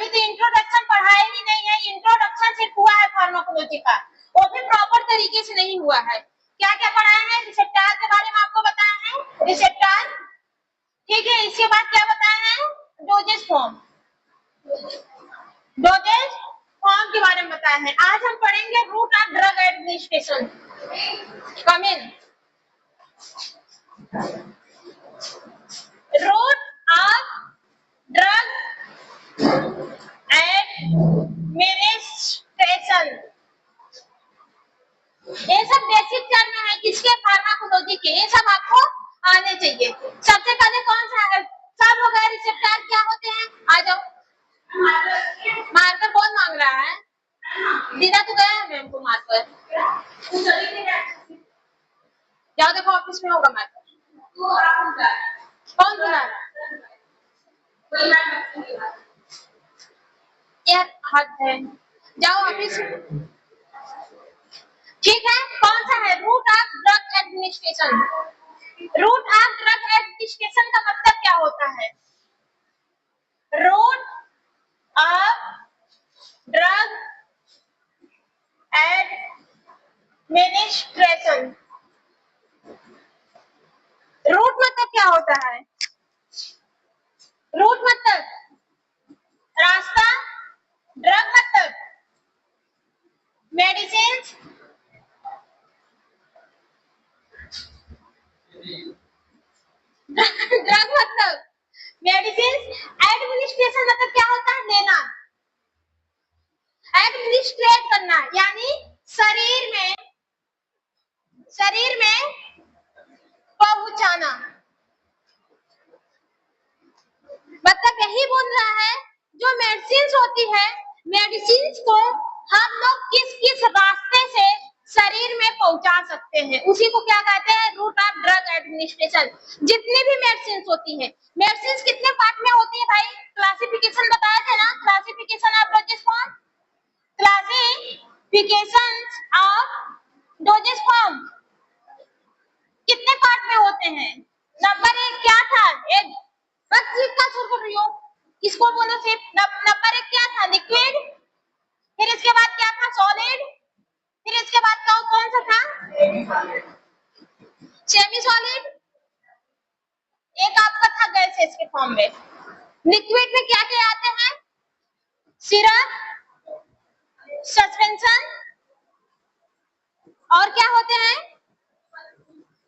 अभी तो इंट्रोडक्शन पढ़ाया ही नहीं है, इंट्रोडक्शन सिर्फ हुआ है फार्माकोलॉजी का, वो भी प्रॉपर तरीके से नहीं हुआ है। क्या क्या पढ़ाया है? रिसेप्टर के बारे में आपको बताया है, रिसेप्टर, ठीक है। इसके बाद क्या बताया है? डोजेज फॉर्म, डोजेज फॉर्म के बारे में बताया है। आज हम पढ़ेंगे route of drug administration. Come in, route of drug administration, ये सब बेसिक टर्म है किसके? फार्माकोलॉजी के। ये सब आपको आने चाहिए। सबसे पहले कौन सा है? सब हो गए। रिसेप्टर क्या होते हैं? आ जाओ। मार्कर कौन मांग रहा है? दीदा तो गया है मैम को मार्कर, जाओ देखो ऑफिस में होगा मार्कर। कौन सुना यार? हाथ है, जाओ ऑफिस। ठीक है, कौन सा है? Route of drug administration. Route of drug administration का मतलब क्या होता है? Route of drug administration, route मतलब क्या होता है? रूट मतलब रास्ता, ड्रग मतलब मेडिसिन, ड्रग मतलब मेडिसिन, एडमिनिस्ट्रेशन मतलब क्या होता है? लेना, एडमिनिस्ट्रेट करना, यानी शरीर में पहुंचाना। मतलब यही बोल रहा है जो मेडिसिन होती है, मेडिसिन को हम लोग किस किस रास्ते से शरीर में पहुंचा सकते हैं, उसी को क्या कहते हैं? Route of drug administration. जितनी भी मेडिसिन होती है, मेडिसिन कितने पार्ट में होती है भाई? क्लासिफिकेशन बताया था ना, classification of doses form, classification of doses form कितने पार्ट में होते हैं? नंबर 1 क्या था? एक बस लिखना शुरू कर रही हो, इसको बोलो सिर्फ। नंबर 1 क्या था? लिक्विड, फिर इसके बाद क्या था? सॉलिड, फिर इसके बाद कौन सा था? सेमी सॉलिड, एक आपका था गैसेस के फॉर्म में। लिक्विड में क्या क्या आते हैं? सिरप, सस्पेंशन, और क्या होते हैं?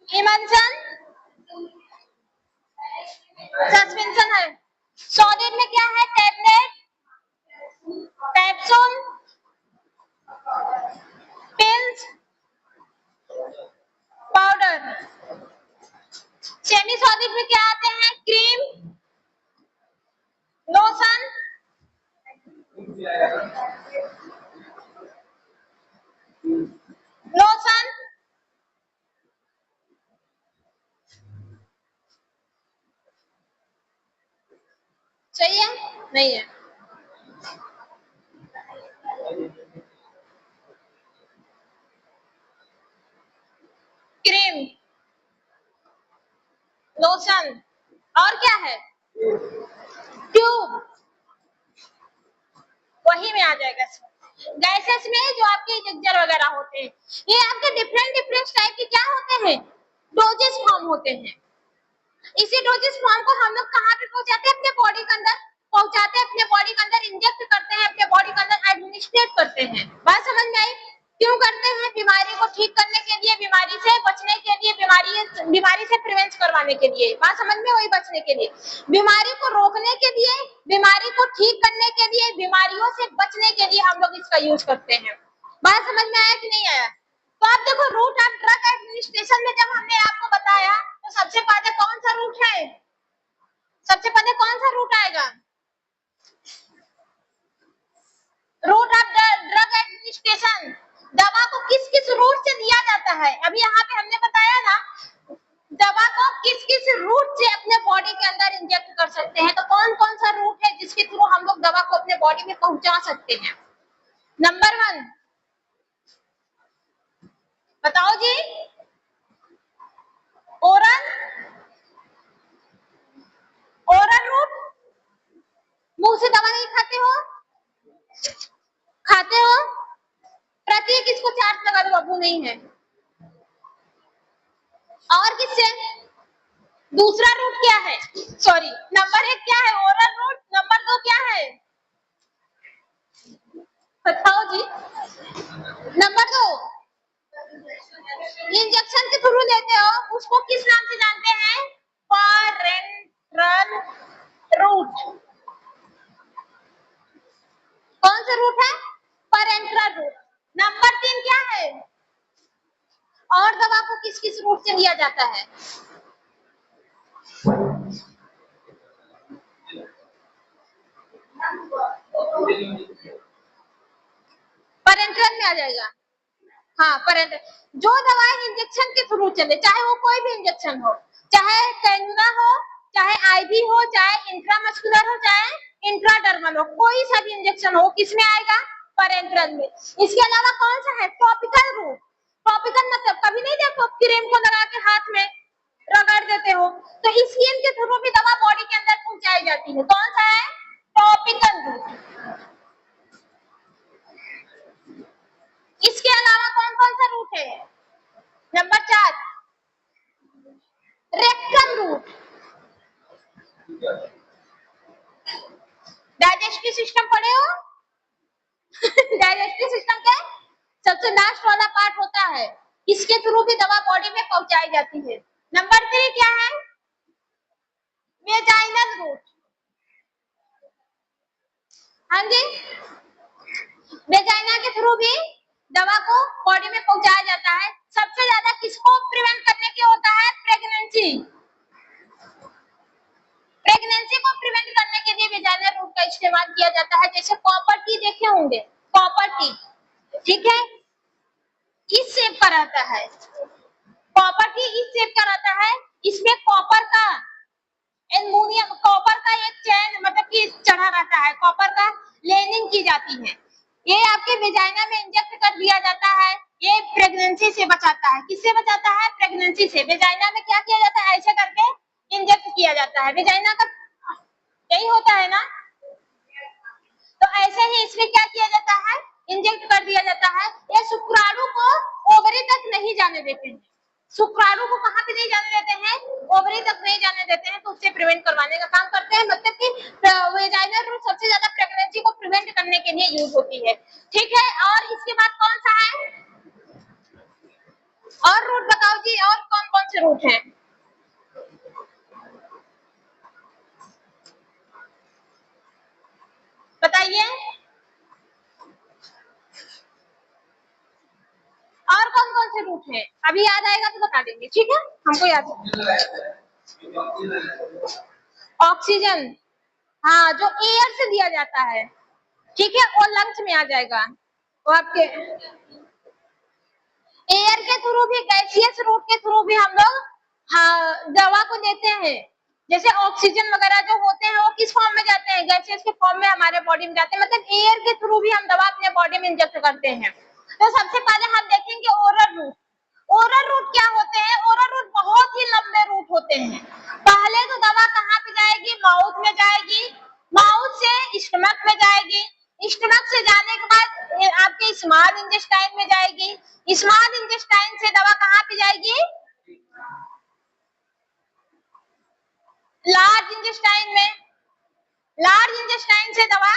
इमल्शन, सस्पेंशन है। सॉलिड में क्या है? Tablet, capsule, pills, powder. Semi solid में क्या आते हैं? क्रीम, लोशन, लोशन, सही है? नहीं है? क्रीम, लोशन, और क्या है? ट्यूब, वही में आ जाएगा। गैसेस में जो आपके इंजेक्टर वगैरह होते हैं, ये आपके डिफरेंट टाइप के क्या होते हैं? डोजेस फॉर्म होते हैं। इसी डोजेस फॉर्म को हम लोग कहाँ पे पहुंचाते हैं? अपने बॉडी के अंदर पहुंचाते हैं, अपने बॉडी के अंदर इंजेक्ट करते हैं, अपने बॉडी के अंदर एडमिनिस्ट्रेट करते हैं। बात समझ में आई? क्यों करते हैं? बीमारी को ठीक करने के लिए, बीमारी से बचने के लिए, बीमारी से प्रिवेंट करवाने के लिए। बात समझ में? वही बचने के लिए, बीमारी को रोकने के लिए, बीमारी को ठीक करने के लिए, बीमारियों से बचने के लिए हम लोग इसका यूज करते हैं। बात समझ में आया कि नहीं आया? तो आप देखो, रूट ऑफ ड्रग एडमिनिस्ट्रेशन में जब हमने आपको बताया तो सबसे पहले कौन सा रूट है? सबसे पहले कौन सा रूट आएगा? Route of drug administration. दवा को किस किस रूट से दिया जाता है? अभी यहाँ पे हमने बताया ना, दवा को किस किस रूट से अपने बॉडी के अंदर इंजेक्ट कर सकते हैं। तो कौन कौन सा रूट है जिसके थ्रू हम लोग दवा को अपने बॉडी में पहुंचा सकते हैं? नंबर 1 बताओ जी। ओरल, ओरल रूट, मुंह से दवा नहीं खाते हो नहीं है। और किससे? दूसरा रूट क्या है? सॉरी, नंबर 1 क्या है? Oral route. नंबर 2 क्या है? बताओ जी। नंबर 2 इंजेक्शन के थ्रू लेते हो, उसको किस नाम से जानते हैं? Parenteral route. कौन सा रूट है? Parenteral route. नंबर 3 क्या है? और दवा को किस किस रूट से लिया जाता है? पैरेंटल में आ जाएगा। हाँ, पैरेंटल। जो दवाएं इंजेक्शन के थ्रू चले, चाहे वो कोई भी इंजेक्शन हो, चाहे कैनुला हो, चाहे आईवी हो, चाहे इंट्रामस्कुलर हो, चाहे इंट्राडर्मल हो, कोई सा भी इंजेक्शन हो, किसमें आएगा? पैरेंटल में। इसके अलावा कौन सा है? Topical root. टॉपिकल मतलब कभी नहीं देखो क्रीम को लगा के हाथ में रगड़ देते हो, तो स्किन के थ्रू भी दवा बॉडी के अंदर पहुंचाई जाती है। कौन सा है? Topical route. इसके अलावा कौन कौन सा रूट है? Number 4 rectum route. Digestive system पढ़े हो? डाइजेस्टिव सिस्टम का सबसे लास्ट वाला पार्ट होता है, इसके थ्रू भी दवा बॉडी में पहुंचाई जाती है। नंबर 3 क्या है? Vaginal route. हाँ जी, वेजाइना के थ्रू भी दवा को बॉडी में पहुंचाया जाता है। सबसे ज्यादा किसको प्रिवेंट करने के होता है? प्रेगनेंसी। प्रेगनेंसी को प्रिवेंट करने के लिए वेजाइनल रूट का इस्तेमाल किया जाता है। जैसे कॉपर टी देखे होंगे, कॉपर टी, ठीक है, इस शेप का रहता है। कॉपर टी इस शेप का रहता है। इसमें कॉपर का एल्युमिनियम, कॉपर का एक चैन मतलब कि चढ़ा रहता है, कॉपर का लेनिंग की जाती है। ये आपके वेजाइना में इंजेक्ट कर दिया जाता है। ये प्रेगनेंसी से बचाता है। किससे बचाता है? प्रेगनेंसी से। वेजाइना में क्या किया जाता है? ऐसे करके इंजेक्ट किया जाता है। वेजाइना का यही होता है ना, तो ऐसे ही इसमें क्या किया जाता है? इंजेक्ट कर दिया जाता है। ये शुक्राणु को ओवरी तक नहीं जाने देते हैं। शुक्राणु को कहाँ पे नहीं जाने देते हैं? ओवरी तक नहीं जाने देते हैं, तो उससे प्रिवेंट करवाने का काम करते हैं। मतलब कि वेजाइनल रूट सबसे ज्यादा प्रेगनेंसी को प्रिवेंट करने के लिए यूज होती है। ठीक है, और इसके बाद कौन सा है? और रूट बताओ जी, और कौन कौन से रूट हैं? बताइए, और कौन कौन से रूट हैं? अभी याद आएगा तो बता देंगे, ठीक है, हमको याद है। ऑक्सीजन, हाँ, जो एयर से दिया जाता है, ठीक है, और लंग्स में आ जाएगा। वो आपके एयर के थ्रू भी, गैसियस रूट के थ्रू भी हम लोग हाँ दवा को देते हैं। जैसे ऑक्सीजन वगैरह जो होते हैं वो किस फॉर्म में जाते हैं? गैसियस के फॉर्म में हमारे बॉडी में जाते हैं। मतलब एयर के थ्रू भी हम दवा अपने बॉडी में इंजेक्ट करते हैं। तो सबसे पहले हम देखेंगे ओरल रूट। ओरल रूट क्या होते हैं? ओरल रूट बहुत ही लंबे रूट होते हैं। पहले तो दवा कहाँ पे जाएगी? माउथ में जाएगी, माउथ से स्टमक में जाएगी, स्टमक से जाने के बाद आपके स्मॉल इंटेस्टाइन में जाएगी, स्मॉल इंटेस्टाइन से दवा कहाँ पे जाएगी? लार्ज इंटेस्टाइन में। लार्ज इंटेस्टाइन से दवा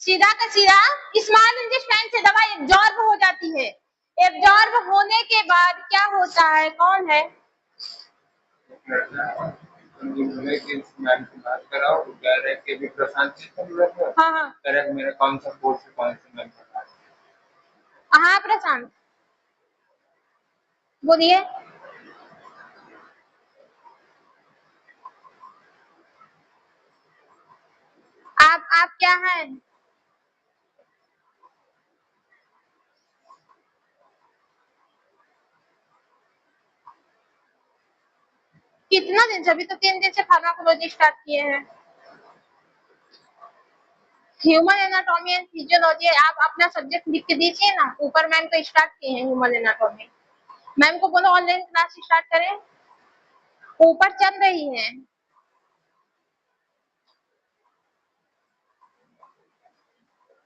सीधा का सीधा स्मॉल इंटेस्टाइन से दवा एब्जॉर्ब हो जाती है। एब्जॉर्ब होने के बाद क्या होता है? कौन है? बात कराओ, कह रहे कि भी प्रशांत जी से मिला था। हाँ हाँ, कह रहे मेरा कौन सा कोर्स है, कौन सा मैम पढ़ा है। हाँ प्रशांत बोलिए। आप क्या हैं? कितना दिन से? अभी तो 3 दिन से फार्माकोलॉजी स्टार्ट किए हैं। ह्यूमन एनाटॉमी एंड फिजियोलॉजी आप अपना सब्जेक्ट लिख के दीजिए ना। ऊपर मैम तो स्टार्ट किए हैं ह्यूमन एनाटॉमी। मैम को बोलो ऑनलाइन क्लास स्टार्ट करें, ऊपर चल रही है।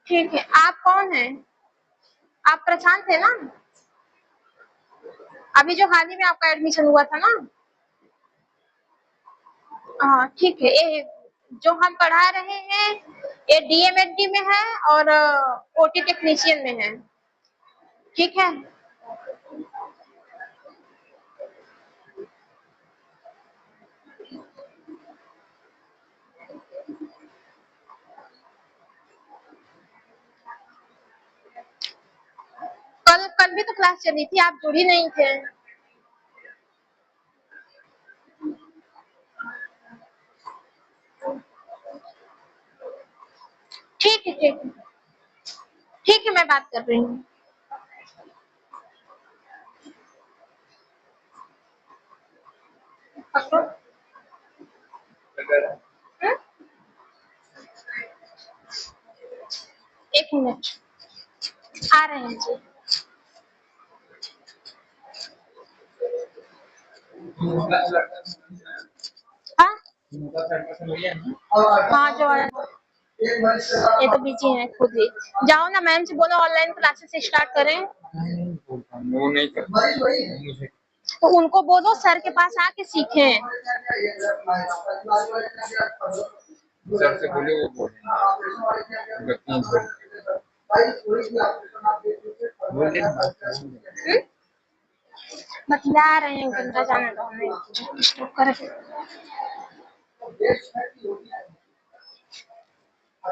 ठीक है, आप कौन है? आप प्रशांत है ना? अभी जो हाल ही में आपका एडमिशन हुआ था ना, हाँ ठीक है। ये जो हम पढ़ा रहे हैं ये डीएमएलटी में है और ओटी टेक्नीशियन में है, ठीक है। कल कल भी तो क्लास चली थी, आप जुड़ी नहीं थे। ठीक है ठीक है ठीक है, मैं बात कर रही हूँ। पकड़ो। हम्म? एक मिनट, आ रहे हैं जी। हाँ हाँ जो है, ये तो बिजी है खुद ही। जाओ ना, मैम से बोलो ऑनलाइन क्लासेस स्टार्ट करें। वो नहीं करता मुझे। तो उनको बोलो सर के पास आके सीखें। सर से बोले वो बोले बतला रहे हैं, गंदा जाने दो, हमें स्टॉप कर।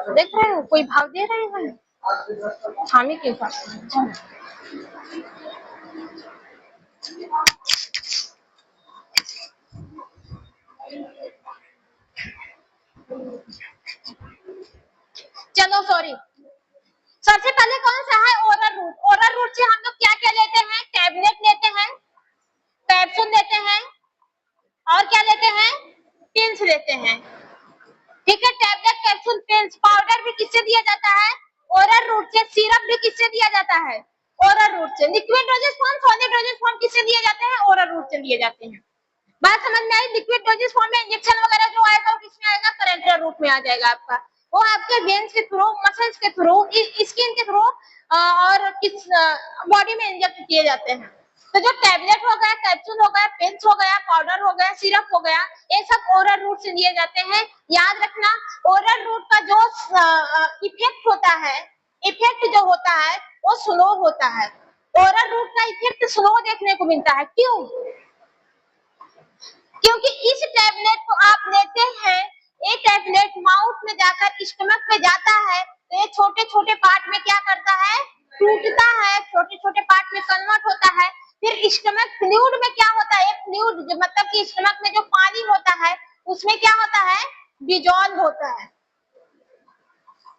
देख रहे हो कोई भाव दे रहे हैं हामी के पास। चलो सॉरी, सबसे पहले कौन सा है ओरल रूट। ओरल रूट से हम लोग क्या क्या लेते हैं, टैबलेट लेते हैं, कैप्सूल लेते हैं, और क्या लेते हैं, पिल्स लेते हैं, ठीक है। टैबलेट कैप्सूल पिल्स पाउडर भी किससे दिया जाता है, ओरल रूट से। सिरप भी किससे दिया जाता है, ओरल रूट से। Liquid doses form, solid doses form किससे दिए जाते हैं, ओरल रूट से लिए जाते हैं। बात समझ में आई। लिक्विड डोजेज फॉर्म में इंजेक्शन वगैरह जो आएगा वो किसमें आएगा, पेरेंटल रूट में आ जाएगा आपका। वो आपके वेन्स के थ्रू, मसल्स के थ्रू, स्किन के थ्रू और किस बॉडी में इंजेक्ट किए जाते हैं। तो जो टैबलेट हो गया, कैप्सूल हो गया, पिल्स हो गया, पाउडर हो गया, सिरप हो गया, ये सब ओरल रूट से लिए जाते हैं। याद रखना, ओरल रूट का जो इफेक्ट होता है, इफेक्ट जो होता है वो स्लो होता है। ओरल रूट का इफेक्ट स्लो देखने को मिलता है। क्यों? क्योंकि इस टैबलेट को आप लेते हैं, ये टैबलेट माउथ में जाकर स्टमक में जाता है, तो ये छोटे छोटे पार्ट में क्या करता है, टूटता है, छोटे छोटे पार्ट में कन्वर्ट होता है। फिर स्टमक फ्लूइड में क्या होता है, फ्लूइड मतलब कि स्टमक में जो पानी होता है उसमें क्या होता है, डिजॉल्व होता है।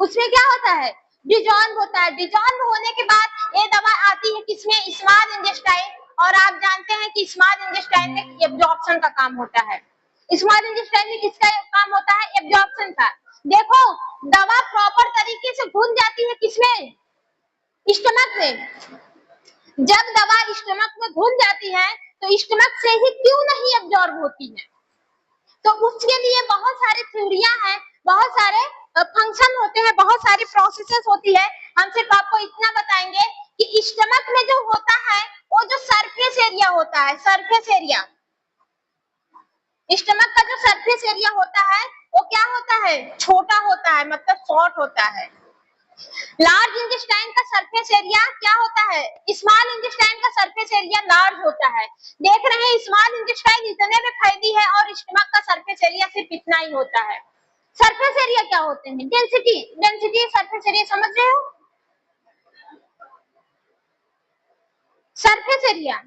उसमें क्या होता है, डिजॉल्व होता है। डिजॉल्व होने के बाद ये दवा आती है किसमें, स्मॉल इंटेस्टाइन। और आप जानते हैं कि स्मॉल इंटेस्टाइन में एब्जॉर्प्शन का काम होता है। स्मॉल इंटेस्टाइन में किसका काम होता है, एब्जॉर्प्शन का। देखो, दवा प्रॉपर तरीके से घुल जाती है किसमें, स्टमक में। जब दवा स्टमक में घुल जाती है तो स्टमक से ही क्यों नहीं एब्जॉर्ब होती है। तो उसके लिए बहुत सारी थ्योरियां हैं, बहुत सारे फंक्शन होते हैं, बहुत सारी प्रोसेसेस होती है। हम सिर्फ आपको इतना बताएंगे कि स्टमक में जो होता है वो जो सरफेस एरिया होता है, सरफेस एरिया, स्टमक का जो सरफेस एरिया होता है वो क्या होता है, छोटा होता है, मतलब शॉर्ट होता है। लार्ज इंटेस्टाइन का सरफेस एरिया क्या होता है, स्मॉल इंटेस्टाइन का सरफेस एरिया लार्ज होता है। देख रहे हैं, स्मॉल इंटेस्टाइन इतने में फैली है और स्टमक का सरफेस एरिया सिर्फ इतना ही होता है। सरफेस एरिया क्या होते हैं, डेंसिटी, डेंसिटी सरफेस एरिया, समझ रहे हो। सरफेस एरिया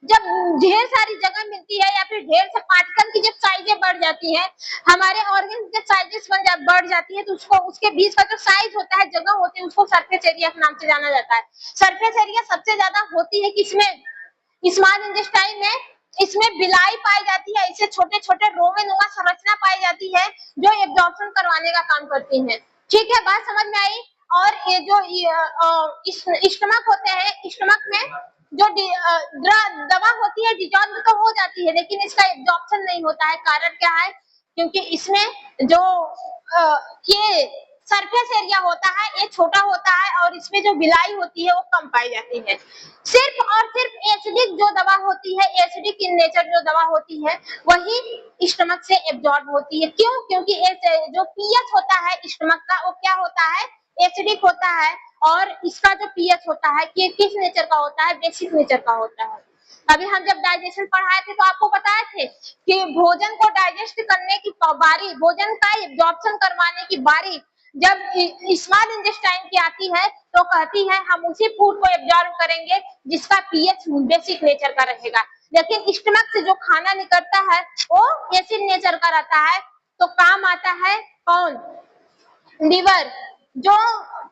जब ढेर सारी जगह मिलती है या फिर ढेर से पार्टिकल की जब साइजें बढ़ जाती है, हमारे ऑर्गन के साइजेस बढ़ जाती है, तो उसको, उसके बीच का जो साइज होता है, जगह होती है, उसको सरफेस एरिया के नाम से जाना जाता है। सरफेस एरिया सबसे ज्यादा होती है किसमें, स्मॉल इंटेस्टाइन में। इसमें बिलाई पाई जाती है, इससे छोटे छोटे रोमेनुमा संरचना पाई जाती है जो एब्जॉर्प्शन करवाने का काम करती है। ठीक है, बात समझ में आई। और ये जो स्टमक होते हैं, स्टमक में जो दवा होती है डिजॉल्व तो हो जाती है, लेकिन इसका एब्जॉर्प्शन नहीं होता है। कारण क्या है, क्योंकि इसमें जो ये सरफेस एरिया होता है ये छोटा होता है और इसमें जो बिलाई होती है वो कम पाई जाती है। सिर्फ और सिर्फ एसिडिक जो दवा होती है, एसिडिक इन नेचर जो दवा होती है वही स्टमक से एब्जॉर्ब होती है। क्यों? क्योंकि जो पीएच होता है स्टमक का वो क्या होता है, एसिडिक होता है और इसका जो पीएच होता है कि किस नेचर का होता है, बेसिक नेचर का होता है। अभी हम जब डाइजेशन पढ़ाए थे तो आपको बताए थे कि भोजन को डाइजेस्ट करने की बारी, भोजन का एब्जॉर्प्शन करवाने की बारी जब स्मॉल इंटेस्टाइन की आती है तो कहती है हम उसी फूड को एब्जॉर्ब करेंगे जिसका पीएच बेसिक नेचर का रहेगा। लेकिन स्टमक से जो खाना निकलता है वो एसिड नेचर का रहता है। तो काम आता है कौन? लीवर, जो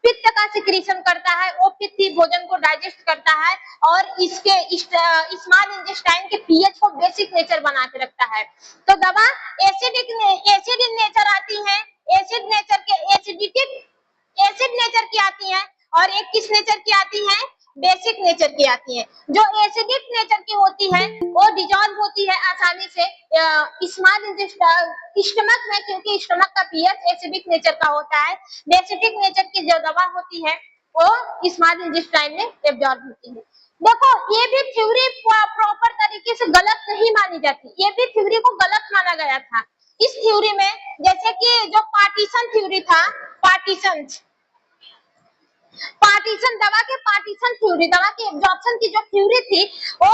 पित्त का सिक्रीशन करता है, वो पित्त ही भोजन को डाइजेस्ट करता है और इसके स्मॉल इंटेस्टाइन के पीएच को बेसिक नेचर बना के रखता है। तो दवा एसिड इन नेचर आती है, एसिड नेचर के एसिड नेचर की आती है और एक किस नेचर की आती है, बेसिक नेचर की आती है। जो एसिडिक नेचर की होती है वो डिजॉल्व होती है आसानी से स्मॉल इंटेस्टाइन स्टमक में, क्योंकि स्टमक का पीएच एसिडिक नेचर का होता है। बेसिक नेचर की जो दवा होती है वो स्मॉल इंटेस्टाइन में एब्जॉर्ब होती है। देखो ये भी थ्योरी प्रॉपर तरीके से गलत नहीं मानी जाती, ये भी थ्योरी को गलत माना गया था। इस थ्योरी में जैसे कि जो पार्टीशन थ्योरी था, पार्टीशन दवा के पार्टीशन थ्योरी, दवा की एब्जॉर्प्शन की जो थ्योरी थी वो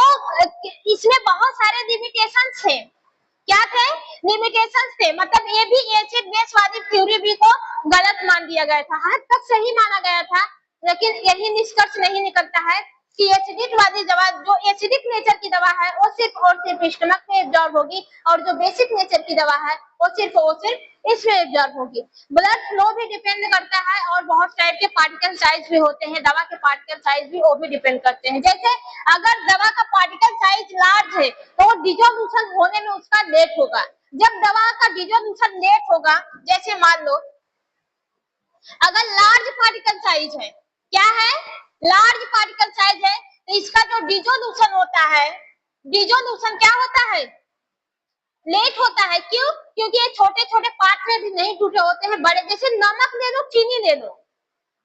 इसमें बहुत सारे लिमिटेशंस थे। क्या थे? लिमिटेशंस थे। मतलब ये भी एसिड बेस वाली थ्योरी भी को गलत मान दिया गया था, हद तक सही माना गया था, लेकिन यही निष्कर्ष नहीं निकलता है कि एसिडिक वाली दवा, जो एसिडिक नेचर की दवा है वो सिर्फ और सिर्फ स्टमक में एब्जॉर्ब होगी और जो बेसिक नेचर की दवा है वो सिर्फ इसमें एब्जॉर्ब होगी। ब्लड फ्लो भी डिपेंड करता है और बहुत टाइप के पार्टिकल साइज भी होते हैं, दवा के पार्टिकल साइज भी वो भी डिपेंड करते हैं। जैसे अगर दवा का पार्टिकल साइज लार्ज है तो डिसोल्यूशन होने में उसका लेट होगा। जब दवा का डिसोल्यूशन लेट होगा, जैसे मान लो अगर लार्ज पार्टिकल साइज है, क्या है, लार्ज पार्टिकल साइज है, तो इसका जो डिसोल्यूशन होता है, डिसोल्यूशन क्या होता है, लेट होता है। क्यों? क्योंकि ये छोटे छोटे पार्ट में भी नहीं टूटे होते हैं, बड़े, जैसे नमक ले लो, चीनी ले लो,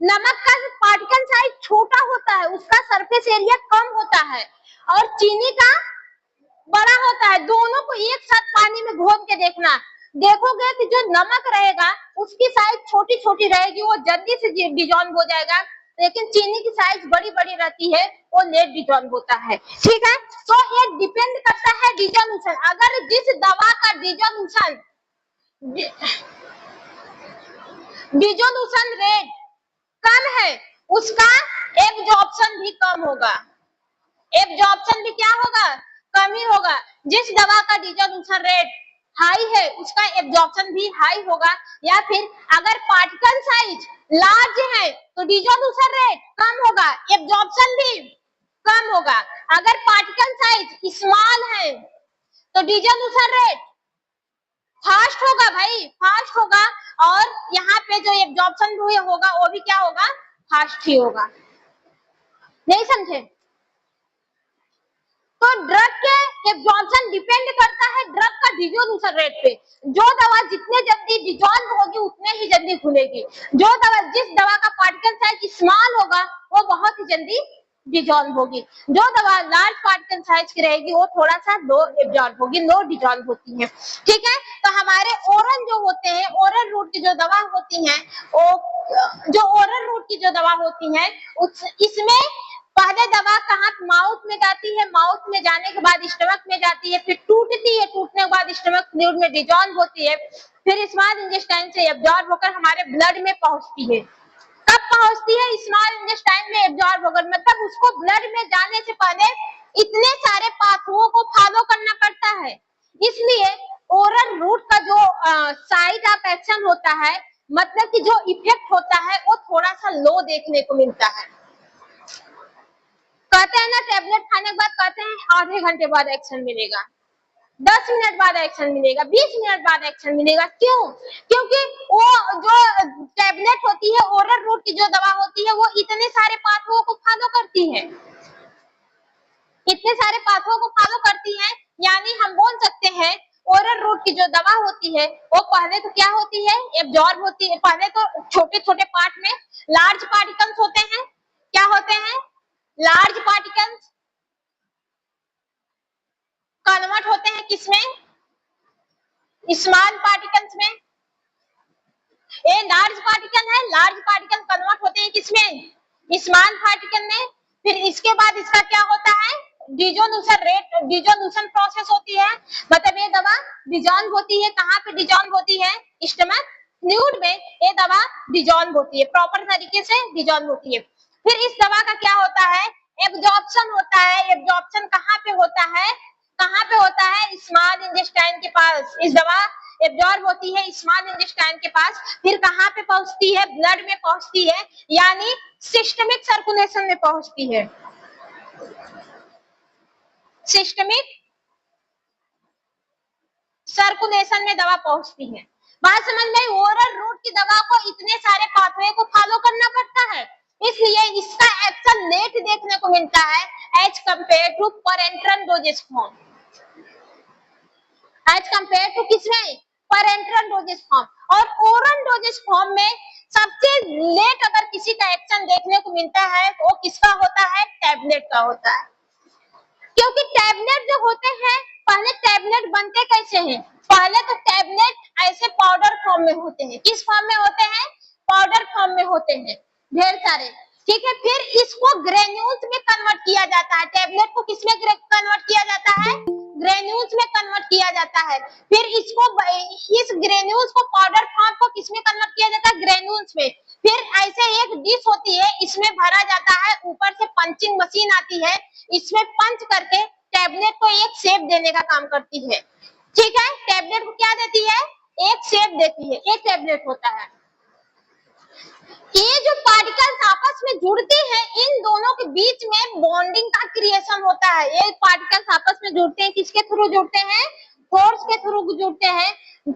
नमक का पार्टिकल साइज छोटा होता है, उसका सरफेस एरिया कम होता है और चीनी का बड़ा होता है। दोनों को एक साथ पानी में घोल के देखना, देखोगे कि जो नमक रहेगा उसकी साइज छोटी छोटी रहेगी, वो जल्दी से डिसॉल्व हो जाएगा, लेकिन चीनी की साइज बड़ी बड़ी रहती है, वो लेट डिसॉल्व होता है। ठीक है, तो ये डिपेंड करता है डिसोल्यूशन। अगर जिस दवा का डिसोल्यूशन रेट कम है उसका एब्जॉर्प्शन भी कम होगा, एब्जॉर्प्शन भी क्या होगा, कम ही होगा। जिस दवा का डिसोल्यूशन रेट हाई है उसका एब्जॉर्प्शन भी हाई होगा। या फिर अगर पार्टिकल साइज लार्ज है तो डिसोल्यूशन रेट कम होगा, एब्जॉर्प्शन भी कम होगा। अगर पार्टिकल साइज स्मॉल है तो डिसोल्यूशन रेट फास्ट होगा भाई, फास्ट होगा, और यहाँ पे जो एब्जॉर्प्शन भी होगा वो भी क्या होगा, फास्ट ही होगा। नहीं समझे? तो ड्रग के एब्जॉर्प्शन डिपेंड करता है ड्रग का डिसोल्यूशन रेट पे। जो दवा जितने जल्दी डिसॉल्व होगी उतने ही जल्दी घुलेगी। जो दवा, जिस दवा का पार्टिकल साइज स्मॉल होगा वो बहुत ही जल्दी डिसॉल्व होगी। जो दवा लार्ज पार्टिकल साइज की रहेगी वो थोड़ा सा लो एब्जॉर्ब होगी, लो डिसॉल्व होती है। ठीक है, तो हमारे ओरल जो होते हैं, ओरल रूट की जो दवा होती है, वो जो ओरल रूट की जो दवा होती है इसमें पहले दवा कहाँ, माउथ में जाती है, माउथ में जाने के बाद स्टमक में जाती है, फिर टूटती है, टूटने के बाद स्टमक फ्लूइड में डिसॉल्व होती है, फिर स्मॉल इंटेस्टाइन से एब्जॉर्ब होकर हमारे ब्लड में पहुंचती है। कब पहुंचती है? स्मॉल इंटेस्टाइन में एब्जॉर्ब होकर, मतलब उसको ब्लड में जाने से पहले इतने सारे पाथवों को फॉलो करना पड़ता है। इसलिए ओरल रूट का जो साइड ऑफ एक्शन होता है, मतलब कि जो इफेक्ट होता है वो थोड़ा सा लो देखने को मिलता है। कहते हैं ना, टेबलेट खाने के बाद कहते हैं आधे घंटे बाद एक्शन मिलेगा, 10 मिनट बाद एक्शन मिलेगा, 20 मिनट बाद एक्शन मिलेगा। क्यों? क्योंकि वो जो टेबलेट होती है, ओरल रूट की जो दवा होती है, वो इतने सारे पाथवों को फॉलो करती है, इतने सारे पाथवों को फॉलो करती है, यानी हम बोल सकते हैं ओरल रूट की जो दवा होती है वो पहले तो क्या होती है, एब्जॉर्ब होती है। पहले तो छोटे छोटे पार्ट में लार्ज पार्टिकल्स होते हैं। क्या होते हैं? लार्ज पार्टिकल्स कन्वर्ट होते हैं किसमें? स्मॉल पार्टिकल्स में। ये लार्ज पार्टिकल है, लार्ज पार्टिकल कन्वर्ट होते हैं किसमें? स्मॉल पार्टिकल में। फिर इसके बाद इसका क्या होता है? डिजोल्यूशन प्रोसेस होती है, मतलब ये दवा डिजॉल्व होती है। कहाँ पे डिजॉल्व होती है? स्टमक फ्लूइड में ये दवा डिजॉल्व होती है, प्रॉपर तरीके से डिजॉल्व होती है। फिर इस दवा का क्या होता है? एब्जॉर्प्शन होता है। एब्जॉर्प्शन कहाँ पे होता है? कहाँ पे होता है? स्मॉल इंटेस्टाइन के पास। इस दवा एब्जॉर्ब होती है स्मॉल इंटेस्टाइन के पास, फिर कहाँ पे पहुंचती है? ब्लड में पहुंचती है, यानी सिस्टमिक सर्कुलेशन में पहुंचती है। सिस्टमिक सर्कुलेशन में दवा पहुंचती है। बात समझ में? ओरल रूट की दवा को इतने सारे पाथवे को फॉलो करना पड़ता है, इसलिए इसका एक्शन लेट देखने को मिलता है as compare to parenteral dosage form. As compare to किसमें? Parenteral dosage form. और ओरल डोजेज फॉर्म में सबसे लेट अगर किसी का एक्शन देखने को मिलता है तो वो किसका होता है? टैबलेट का होता है। क्योंकि टैबलेट जो होते हैं, पहले टैबलेट बनते कैसे हैं? पहले तो टैबलेट ऐसे पाउडर फॉर्म में होते हैं। किस फॉर्म में होते हैं? पाउडर फॉर्म में होते हैं, ढेर सारे। ठीक है, फिर इसको ग्रेन्यूल्स में कन्वर्ट किया जाता है। टैबलेट को किसमें कन्वर्ट किया जाता है? ग्रेन्यूल्स में कन्वर्ट किया जाता है। फिर इसको इस ग्रेन्यूल्स को पाउडर फॉर्म को किसमें कन्वर्ट किया जाता है? ग्रेन्यूल्स में। फिर ऐसे एक डिश होती है, इसमें भरा जाता है, ऊपर से पंचिंग मशीन आती है, इसमें पंच करके टैबलेट को एक शेप देने का काम करती है। ठीक है, टैबलेट को क्या देती है? एक शेप देती है। ये टैबलेट होता है। ये जो पार्टिकल्स आपस में जुड़ते हैं, इन दोनों के बीच में बॉन्डिंग का क्रिएशन होता है। ये पार्टिकल्स आपस में जुड़ते हैं, किसके थ्रू जुड़ते हैं? फोर्स के थ्रू जुड़ते हैं।